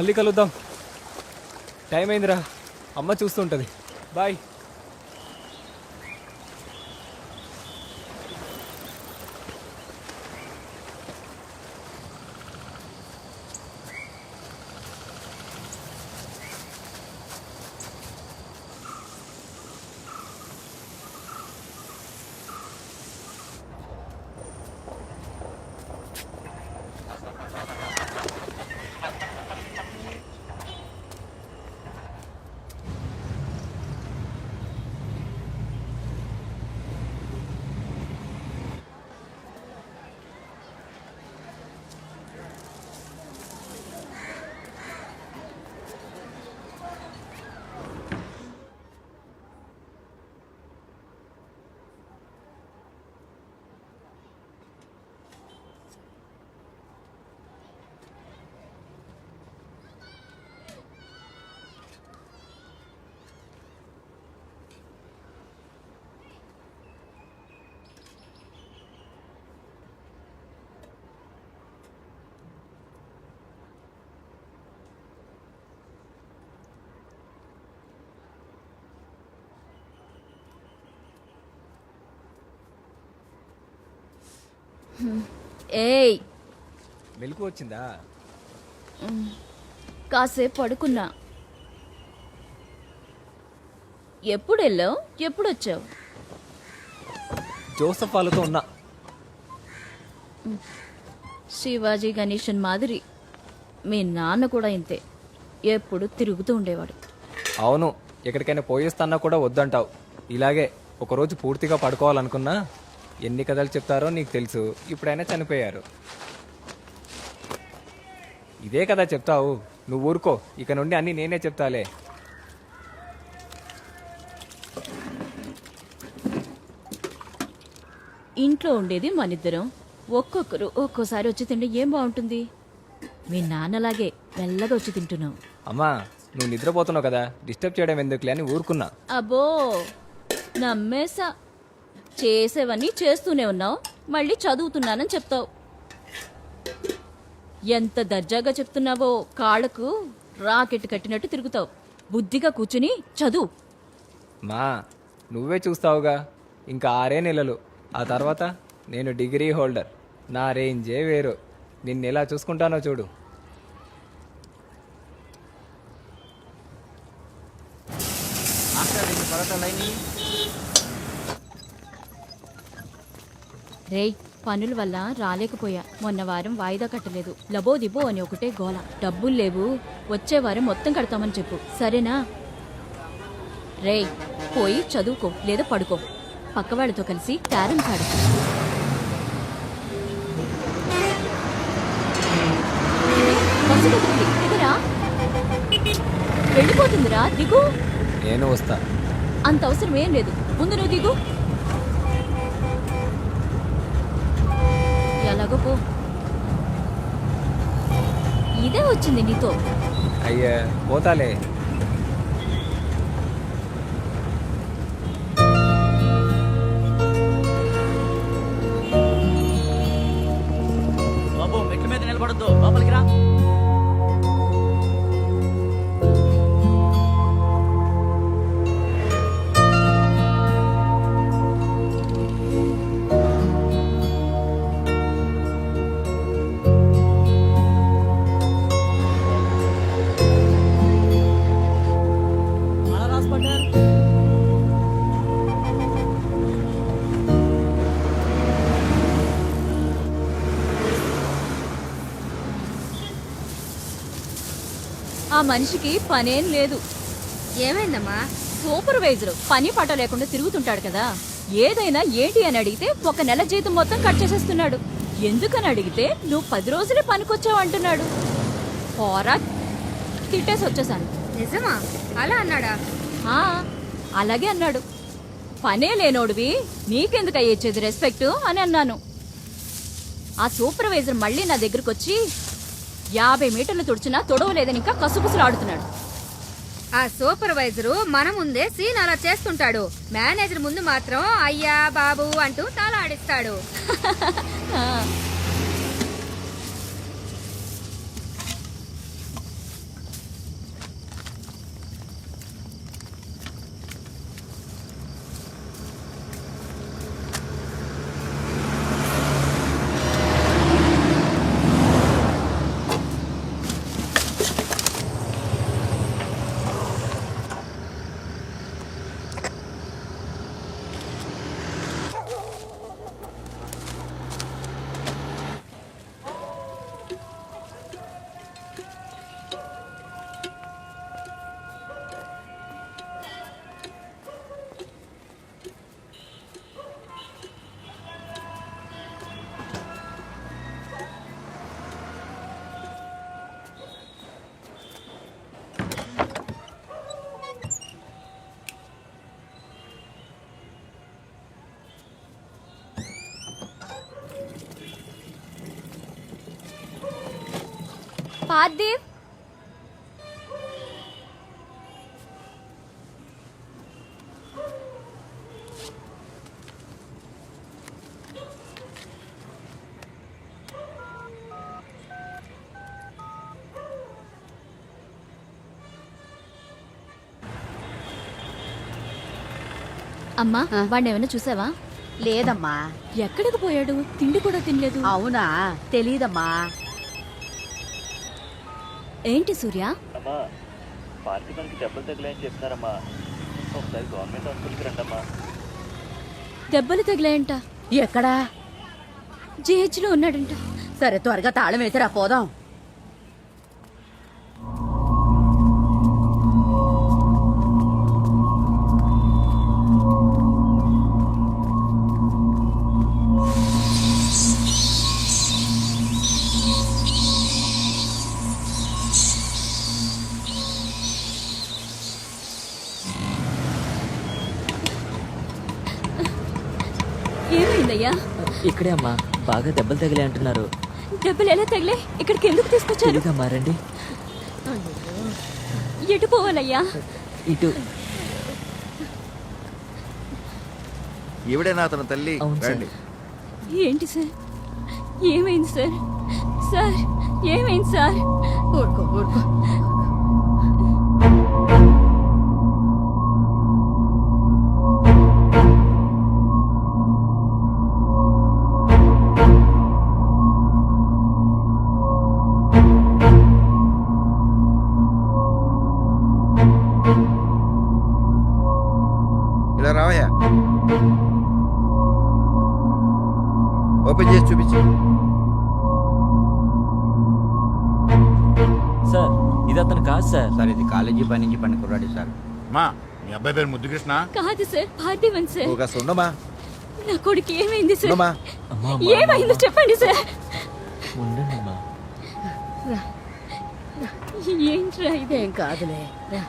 మళ్ళీ కలుద్దాం. టైం అయిందిరా, అమ్మ చూస్తుంటుంది. బాయ్. ఏయ్, మెలకు వచ్చిందా? కాసేపు పడుకున్నా. ఎప్పుడు వెళ్ళావు, ఎప్పుడు వచ్చావు? జోసఫ్ వాళ్ళతో ఉన్నా. శివాజీ గణేషన్ మాదిరి మీ నాన్న కూడా ఇంతే, ఎప్పుడు తిరుగుతూ ఉండేవాడు. అవును, ఎక్కడికైనా పోయేస్తాన్నా కూడా వద్దంటావు. ఇలాగే ఒకరోజు పూర్తిగా పడుకోవాలనుకున్నా ఎన్ని కథలు చెప్తారో నీకు తెలుసు. ఇప్పుడైనా చనిపోయారు. ఇదే కదా చెప్తావు. నువ్వు ఊరుకో, ఇక నుండి అన్నీ నేనే చెప్తాలే. ఇంట్లో ఉండేది మనిద్దరం, ఒక్కొక్కరు ఒక్కోసారి వచ్చి తింటే ఏం బాగుంటుంది? మీ నాన్నలాగే మెల్లగా వచ్చి తింటున్నావు. అమ్మా, నువ్వు నిద్రపోతున్నావు కదా, డిస్టర్బ్ చేయడం ఎందుకులే అని ఊరుకున్నా. అబ్బో, నమ్మేసా. చేసేవన్నీ చేస్తూనే ఉన్నావు, మళ్ళీ చదువుతున్నానని చెప్తావు. ఎంత దర్జాగా చెప్తున్నావో, కాళ్ళకు రాకెట్ కట్టినట్టు తిరుగుతావు. బుద్ధిగా కూర్చుని చదువు. మా, నువ్వే చూస్తావుగా, ఇంకా 6 నెలలు. ఆ తర్వాత నేను డిగ్రీ హోల్డర్. నా రేంజే వేరు. నిన్నెలా చూసుకుంటానో చూడు. రేయ్, పనుల వల్ల రాలేకపోయా. మొన్న వారం వాయిదా కట్టలేదు. లబో దిబో అని ఒకటే గోల. డబ్బులు లేవు, వచ్చే వారం మొత్తం కడతామని చెప్పు, సరేనా? రేయ్, పోయి చదువుకో లేదా పడుకో. పక్కవాడితో కలిసి క్యారమ్స్ ఆడు. బస్సు కదులుతుంది, దిగురా. వెళ్ళిపోతుందిరా, దిగు. నేను వస్తా. అంత అవసరం ఏం లేదు, ముందు నువ్వు దిగు. ఎలాగో పో. ఇదే వచ్చింది నీతో. అయ్యా, పోతాలే. బాబు, మెట్ల మీద నిలబడద్దు, లోపలికి రా. ఆ మనిషికి పనేం లేదు. ఏమైందమ్మా? సూపర్వైజర్ పని పాట లేకుండా తిరుగుతుంటాడు కదా. ఏదైనా ఏంటి అని అడిగితే 1 నెల జీతం మొత్తం కట్ చేసేస్తున్నాడు. ఎందుకని అడిగితే నువ్వు 10 రోజులే పనికొచ్చావు అంటున్నాడు. పోరా, తిట్టేసి వచ్చేసాను. నిజమా? అలా అన్నాడా? అలాగే అన్నాడు. పనే లేనోడివి నీకెందుకు అయ్యేది రెస్పెక్ట్ అని అన్నాను. ఆ సూపర్వైజర్ మళ్ళీ నా దగ్గరకు వచ్చి 50 మీటర్లు తుడిచినా తొడవలేదని ఇంకా కసుపుసులు ఆడుతున్నాడు. ఆ సూపర్వైజరు మన ముందే సీన్ అలా చేస్తుంటాడు. మేనేజర్ ముందు మాత్రం అయ్యా బాబు అంటూ తల ఆడిస్తాడు. పార్థివ్ అమ్మా వాడిని ఏమైనా చూసావా? లేదమ్మా. ఎక్కడికి పోయాడు? తిండి కూడా తినలేదు. అవునా, తెలీదమ్మా. ఏంటి సూర్య? అమ్మా పార్థివానికి దెబ్బలు తగిలాయని చెప్తున్నారమ్మా. ఒకసారి గవర్నమెంట్ హాస్పిటల్కి రండమ్మా. దెబ్బలు తగిలాయంట. ఎక్కడా? జీహెచ్ లో ఉన్నాడంట. సరే త్వరగా తాళం వేసిరా పోదాం. ఏమైందయ్యా? ఇక్కడే అమ్మా, బాగా దెబ్బలు తగిలే అంటున్నారు. దెబ్బలు ఎలా తగిలే? ఇక్కడికి ఎందుకు తీసుకొచ్చారు? తెలీదమ్మా, రండి. ఎటు పోవాలయ్యా? ఇటు. ఈవిడేనా అతను తల్లి? అవును సార్. రండి. ఏంటి సార్? ఏమైంది సార్? సార్ ఏమైంది సార్? ఊరుకో ఊరుకో. ఇలా రావయ్యా. ఓపెన్ చేసి చూపించు. సార్ ఇది అతను కాదు సార్. సార్ ఇది కాలేజీ పని నుంచి పని కుర్రాడి సార్. మా మీ అబ్బాయి పేరు ముద్దుకృష్ణ? కాదు సార్, పార్థివన్ సార్. ఒక ఉండమా నా కొడుకు ఏమైంది సార్? ఉండమా. అమ్మా, ఏమైందో చెప్పండి సార్. ఉండండి అమ్మా. ఏంట్రా ఇది? ఏం కాదులే రా.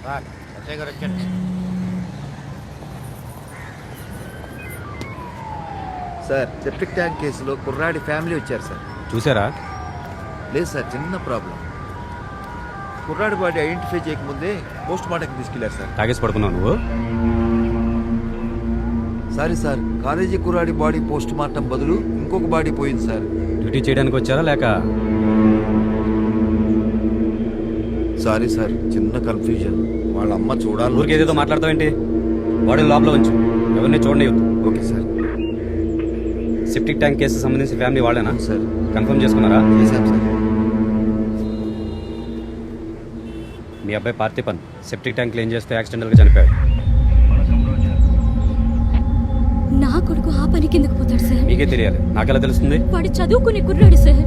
సార్ ఎస్ఐ గారు వచ్చారు. సార్ సెప్టిక్ ట్యాంక్ కేసులో కుర్రాడి ఫ్యామిలీ వచ్చారు సార్. చూసారా? లేదు సార్, చిన్న ప్రాబ్లం. కుర్రాడి బాడీ ఐడెంటిఫై చేయకముందే పోస్ట్ మార్టంకి తీసుకెళ్లారు సార్. తాగేసి పడుకున్నావు నువ్వు? సారీ సార్, కాలేజీ కుర్రాడి బాడీ పోస్ట్ మార్టం బదులు ఇంకొక బాడీ పోయింది సార్. డ్యూటీ చేయడానికి వచ్చారా లేక? సారీ సార్, చిన్న కన్ఫ్యూజన్. వాళ్ళ అమ్మ చూడాలి. ఊరికి ఏదేదో మాట్లాడతావేంటి? బాడీ లోపల ఉంచు, ఎవరిని చూడనివ్వద్దు. Okay sir. Septic tank case సంబంధించిన ఫ్యామిలీ వాళ్ళేనా సార్ కన్ఫర్మ్ చేసుకున్నారా? చేశాం సార్. మీ అబ్బాయి పార్థిపన్ సెప్టిక్ ట్యాంక్ క్లీన్ చేస్తే యాక్సిడెంటల్గా చనిపోయాడు. నా కొడుకు ఆ పని కిందకు పోతాడు సార్. మీకే తెలియాలి, నాకెలా తెలుస్తుంది? వాడు చదువుకునే కుర్రాడు సార్.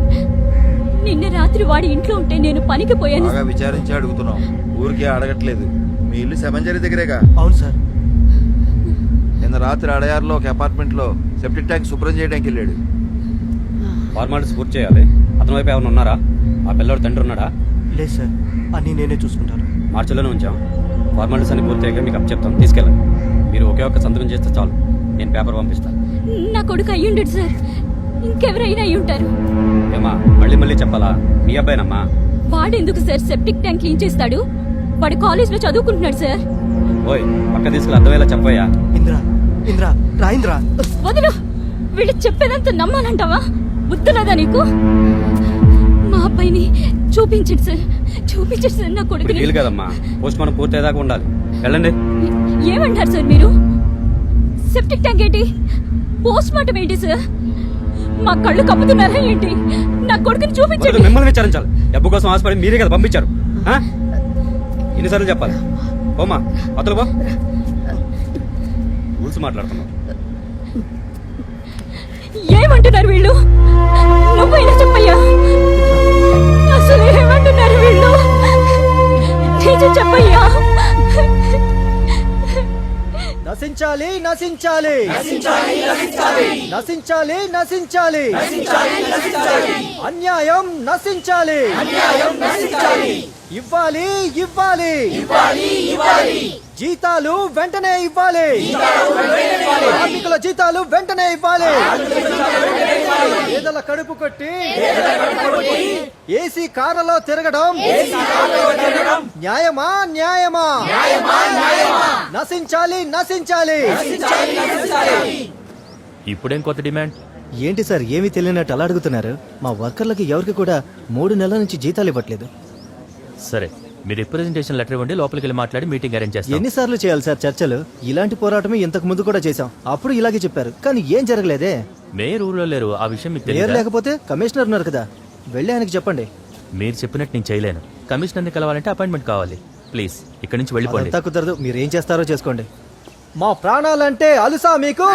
నిన్న రాత్రి వాడి ఇంట్లో ఉంటే నేను పనికి పోయాను. బాగా విచారించి అడుగుతున్నాం, ఊరికే అడగట్లేదు. మీ ఇల్లు సెమంజరి దగ్గరేగా? అవును సార్. నిన్న రాత్రి అడయారులో ఒక అపార్ట్మెంట్ లో సెప్టిక్ ట్యాంక్ శుభ్రం చేయడానికి వెళ్ళాడు. ఫార్మాలిటీస్ పూర్తి చేయాలి. అతని వైపు ఎవరైనా ఉన్నారా? ఆ పిల్లవాడు తండ్రి ఉన్నాడా? లేదు సార్, అన్నీ నేనే చూసుకుంటాను. మార్చిలోనే ఉంచాం. ఫార్మాలిటీస్ అన్ని పూర్తి అయ్యాక మీకు అప్ చెప్తాం, తీసుకెళ్ళండి. మీరు ఒకే ఒక్క సంతకం చేస్తే చాలు, నేను పేపర్ పంపిస్తాను. నా కొడుకు అయ్యుండడు సార్, ఇంకెవరైనా అయి ఉంటారు. ఏమా మళ్ళీ మళ్ళీ చెప్పాలా? మీ అబ్బాయినమ్మా. వాడెందుకు సార్ సెప్టిక్ ట్యాంక్ క్లీన్ చేస్తాడు? వాడు కాలేజ్ లో చదువుకుంటున్నాడు సార్. ఓయ్ పక్క తీసుకుని అర్థమయ్యేలా చెప్పయ్యా. ఇంద్రా ఇంద్రా రా ఇంద్రా. వదిలు, వీళ్ళు చెప్పేదంతా నమ్మాలంటావా? బుద్ధులేదా నీకు? మా అబ్బాయిని చూపించండి సార్, చూపించండి సార్ నా ఇప్పుడు కొడుకుని. వీలు కదమ్మా, పోస్ట్ మార్టం పూర్తి అయ్యేదాకా ఉండాలి. వెళ్ళండి. ఏమంటారు సార్ మీరు? సెప్టిక్ ట్యాంక్ ఏంటి? పోస్ట్ మార్టం ఏంటి సార్? మా కళ్ళు కప్పుతున్నారా ఏంటి? నా కొడుకుని మొదట చూపించండి. మిమ్మల్ని విచారించాలి. డబ్బు కోసం ఆశపడి మీరే కదా పంపించారు. ఆ? ఎన్నిసార్లు చెప్పాలి? ఓమా అతలు బా, రూల్స్ మాట్లాడుతున్నావు. ఏమంటున్నారు వీళ్ళు? నువ్వైనా చెప్పయ్యా, అసలు ఏమంటున్నారు వీళ్ళు? నిజం చెప్పయ్యా. నశించాలి నశించాలి నశించాలి నశించాలి అన్యాయం నశించాలి. ఇవ్వాలి ఇవ్వాలి జీతాలు వెంటనే ఇవ్వాలి కార్మికుల జీతాలు వెంటనే ఇవ్వాలి పేదల కడుపు కొట్టి ఏసీ కార్లలో తిరగడం న్యాయమా న్యాయమా నశించాలి నశించాలి. ఇప్పుడేం కొత్త డిమాండ్? ఏంటి సార్ ఏమీ తెలియనట్టు అలా అడుగుతున్నారు? మా వర్కర్లకి ఎవరికి కూడా 3 నెలల నుంచి జీతాలు ఇవ్వట్లేదు. సరే, మీ రిప్రజెంటేషన్ లెటర్ ఇవ్వండి, లోపలికి వెళ్ళి మాట్లాడి మీటింగ్ అరేంజ్ చేస్తాం. ఎన్నిసార్లు చేయాలి సార్ చర్చలు? ఇలాంటి పోరాటమే ఇంతకు ముందు కూడా చేశాం, అప్పుడు ఇలాగే చెప్పారు, కానీ ఏం జరగలేదే. మేయర్ ఊర్లో లేరు, ఆ విషయం మీకు లేరు, తెలియదు. లేకపోతే కమిషనర్ ఉన్నారు కదా, వెళ్ళి ఆయనకి చెప్పండి. మీరు చెప్పినట్టు నేను చేయలేను. కమిషనర్ని కలవాలంటే అపాయింట్మెంట్ కావాలి. ప్లీజ్ ఇక్కడి నుంచి వెళ్ళిపోండి. అదంతా కుదరదు, మీరు ఏం చేస్తారో చేసుకోండి. మా ప్రాణాలంటే అలుసా మీకు?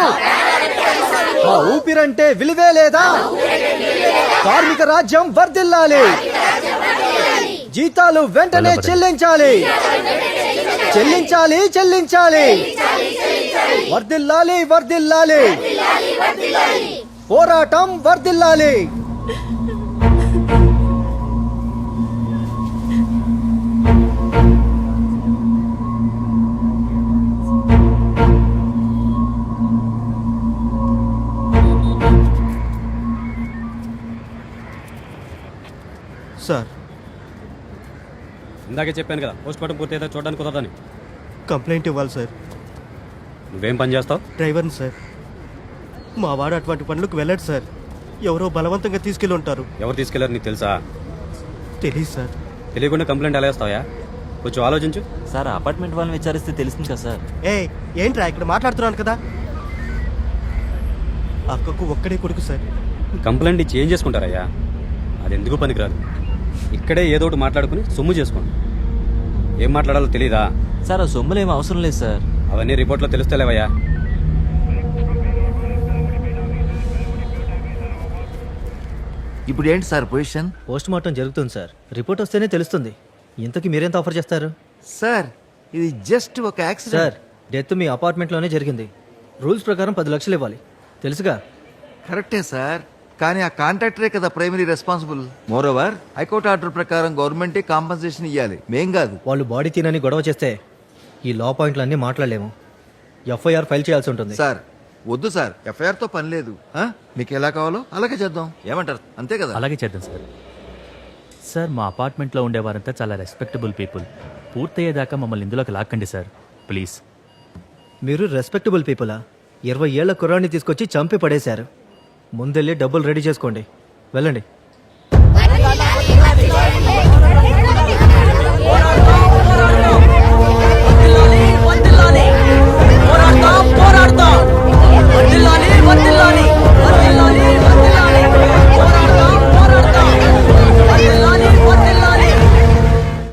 మా ఊపిరంటే విలువే లేదా? కార్మిక రాజ్యం వర్ధిల్లాలి, జీతాలు వెంటనే చెల్లించాలి చెల్లించాలి చెల్లించాలి. వర్ధిల్లాలి వర్ధిల్లాలి, పోరాటం వర్ధిల్లాలి. సార్, ఇందాకే చెప్పాను కదా పోస్ట్ మార్టం పూర్తి అయితే చూడడానికి కుదరదని. కంప్లైంట్ ఇవ్వాలి సార్. నువ్వేం పని చేస్తావు? డ్రైవర్ని సార్. మా వాడు అటువంటి పనులకు వెళ్ళడు సార్, ఎవరో బలవంతంగా తీసుకెళ్ళి ఉంటారు. ఎవరు తీసుకెళ్లారు నీకు తెలుసా? తెలియదు సార్. తెలియకుండా కంప్లైంట్ ఎలా వేస్తావా? కొంచెం ఆలోచించు. సార్ అపార్ట్మెంట్ వాళ్ళని విచారిస్తే తెలుస్తుంది కదా సార్. ఏంట్రా ఇక్కడ మాట్లాడుతున్నాను కదా. అక్కకు ఒక్కడే కొడుకు సార్. కంప్లైంట్ ఇచ్చి ఏం చేసుకుంటారయ్యా? అది ఎందుకు పనికిరాదు. ఇక్కడే ఏదో ఒకటి మాట్లాడుకుని సొమ్ము చేసుకోండి. ఏం మాట్లాడాలో తెలీదా? సార్ ఆ సొమ్ములు ఏం అవసరం లేదు సార్. అవన్నీ రిపోర్ట్లో తెలుస్తలేవయ్యా. ఇప్పుడు ఏంటి సార్ పొజిషన్? పోస్ట్ మార్టం జరుగుతుంది సార్, రిపోర్ట్ వస్తేనే తెలుస్తుంది. ఇంతకీ మీరెంత ఆఫర్ చేస్తారు? సార్ ఇది జస్ట్ ఒక సార్, యాక్సిడెంట్. డెత్ మీ అపార్ట్మెంట్లోనే జరిగింది. రూల్స్ ప్రకారం 10 లక్షలు ఇవ్వాలి, తెలుసుగా? కరెక్టే సార్, కానీ ఆ కాంట్రాక్టరే కదా primary responsible. Moreover high court order ప్రకారం గవర్నమెంటే కాంపన్సేషన్ ఇవ్వాలి, మేం కాదు. వాళ్ళు బాడీ తినని గొడవ చేస్తే ఈ లా పాయింట్లు అన్నీ మాట్లాడలేము. ఎఫ్ఐఆర్ ఫైల్ చేయాల్సి ఉంటుంది. సార్ వద్దు సార్, ఎఫ్ఐఆర్ తో పని లేదు. మీకు ఎలా కావాలో అలాగే చేద్దాం, ఏమంటారు? అంతే కదా. అలాగే చేద్దాం సార్. సార్ మా అపార్ట్మెంట్లో ఉండేవారంతా చాలా రెస్పెక్టబుల్ పీపుల్. పూర్తయ్యేదాకా మమ్మల్ని ఇందులోకి లాక్కండి సార్, ప్లీజ్. మీరు రెస్పెక్టబుల్ పీపులా? 20 ఏళ్ల కుర్రాన్ని తీసుకొచ్చి చంపి పడేశారు. ముందెళ్ళి డబ్బులు రెడీ చేసుకోండి, వెళ్ళండి.